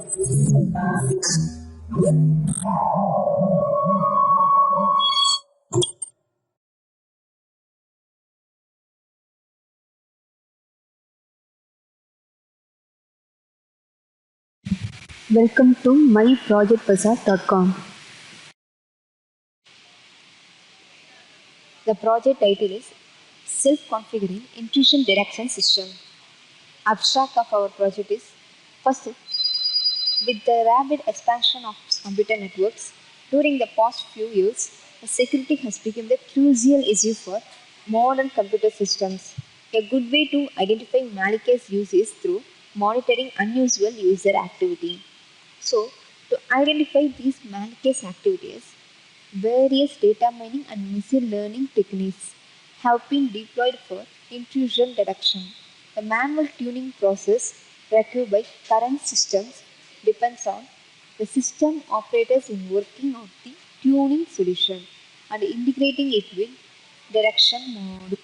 Welcome to MyProjectBazaar.com. The project title is Self-Configuring Intrusion Detection System. Abstract of our project is, first, with the rapid expansion of computer networks during the past few years, security has become the crucial issue for modern computer systems. A good way to identify malicious use is through monitoring unusual user activity. So, to identify these malicious activities, various data mining and machine learning techniques have been deployed for intrusion detection. The manual tuning process required by current systems depends on the system operators in working out the tuning solution and integrating it with detection mode.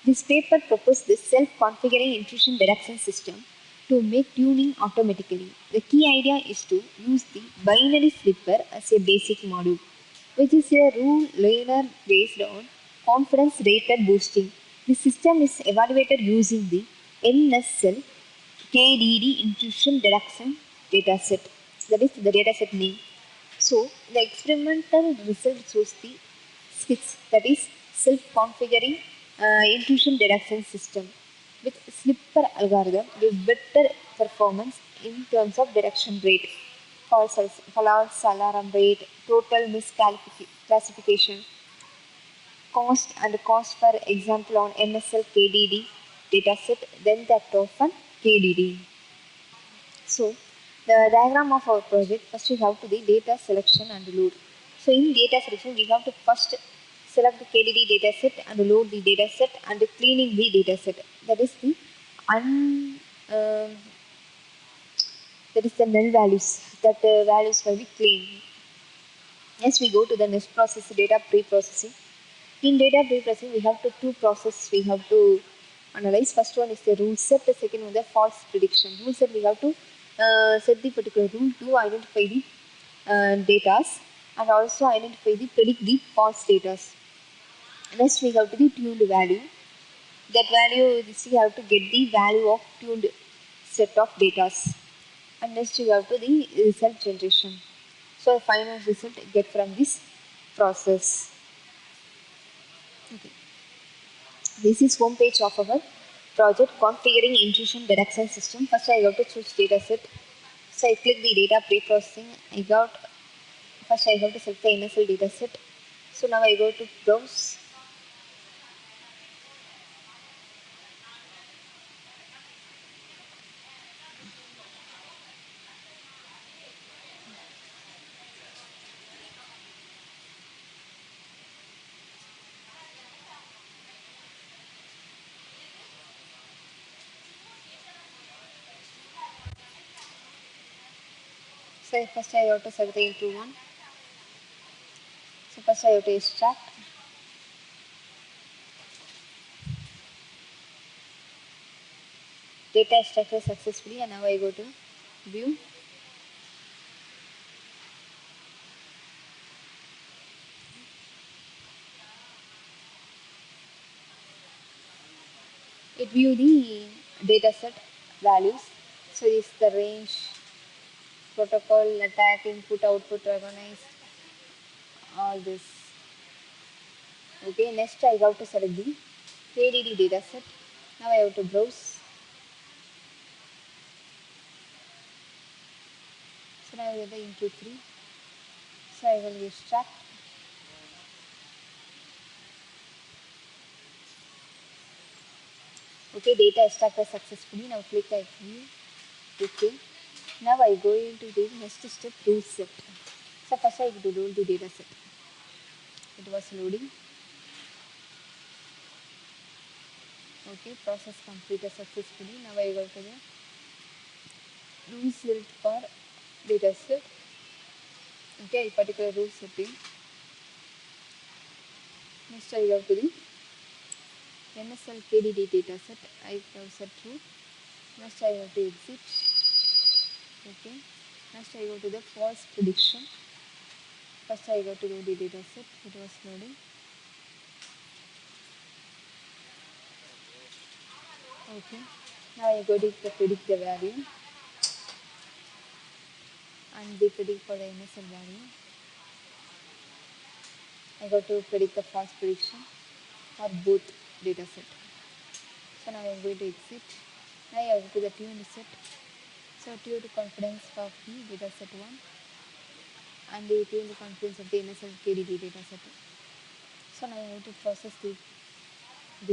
This paper proposed the self-configuring intrusion detection system to make tuning automatically. The key idea is to use the binary slipper as a basic module, which is a rule learner based on confidence rated boosting. The system is evaluated using the NSL KDD intrusion detection dataset. That is the dataset name. So the experimental result shows the SCITS, that is self-configuring intrusion detection system with slipper algorithm with better performance in terms of detection rate, false alarm rate, total misclassification, cost and cost for example on NSL KDD dataset, then that of an KDD. So the diagram of our project, first we have to the data selection and load. So in data selection, we have to first select the KDD dataset and load the dataset and cleaning the dataset. That is the null values. That values will be cleaned. Next, we go to the next process, data pre-processing. In data pre-processing, we have two processes we have to analyze. First one is the rule set. The second one is the false prediction. Rule set, we have to set the particular rule to identify the data and also predict the false data. Next, we have to the tuned value. That value, we have to get the value of tuned set of data. And next, we have to the result generation. So, the final result get from this process. Okay. This is home page of our project configuring intrusion detection system. First, I have to choose dataset. So, I click the data pre-processing. First I have to select the NSL dataset. So now I go to browse. So first I have to select the into one. So first I have to extract. Data extracted successfully, and now I go to view. It view the dataset values. So this is the range, protocol, attack, input, output, recognize, all this. Okay, next I have to select the KDD dataset. Now I have to browse. So now I will get into 3. So I will extract. Okay, data extracted successfully. Now click the view. Okay. Now I go into the next step, rule set. So first I have to load the data set. It was loading. Okay, process completed successfully. Now I go to the rule set for data set. Okay, particular rule setting. Next I go to the NSL KDD data set. I have set rule. Next I go to exit. Okay. Next I go to the false prediction. First I go to the data set. It was loading. Okay. Now I go to predict the value and they predict for the MSL value. I got to predict the false prediction for both data set. So now I am going to exit. Now I go to the tuned set. So tuned confidence of the data set 1 and the tuned confidence of the MSL KDD data set. So now I have to process the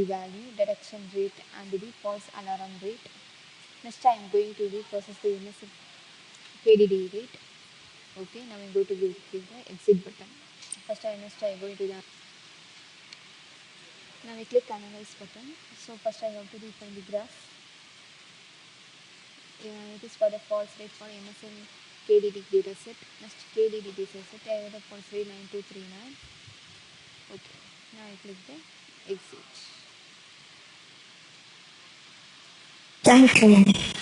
value, detection rate and the false alarm rate. Next I am going to process the MSL KDD rate. Okay, now I am going to click the exit button. Next I go into the now I click analyze button. So first I have to define the graph. It is for the false rate for MSN KDD dataset. Next KDD dataset, I have the false rate 9239. Okay, now I click the exit. Thank you.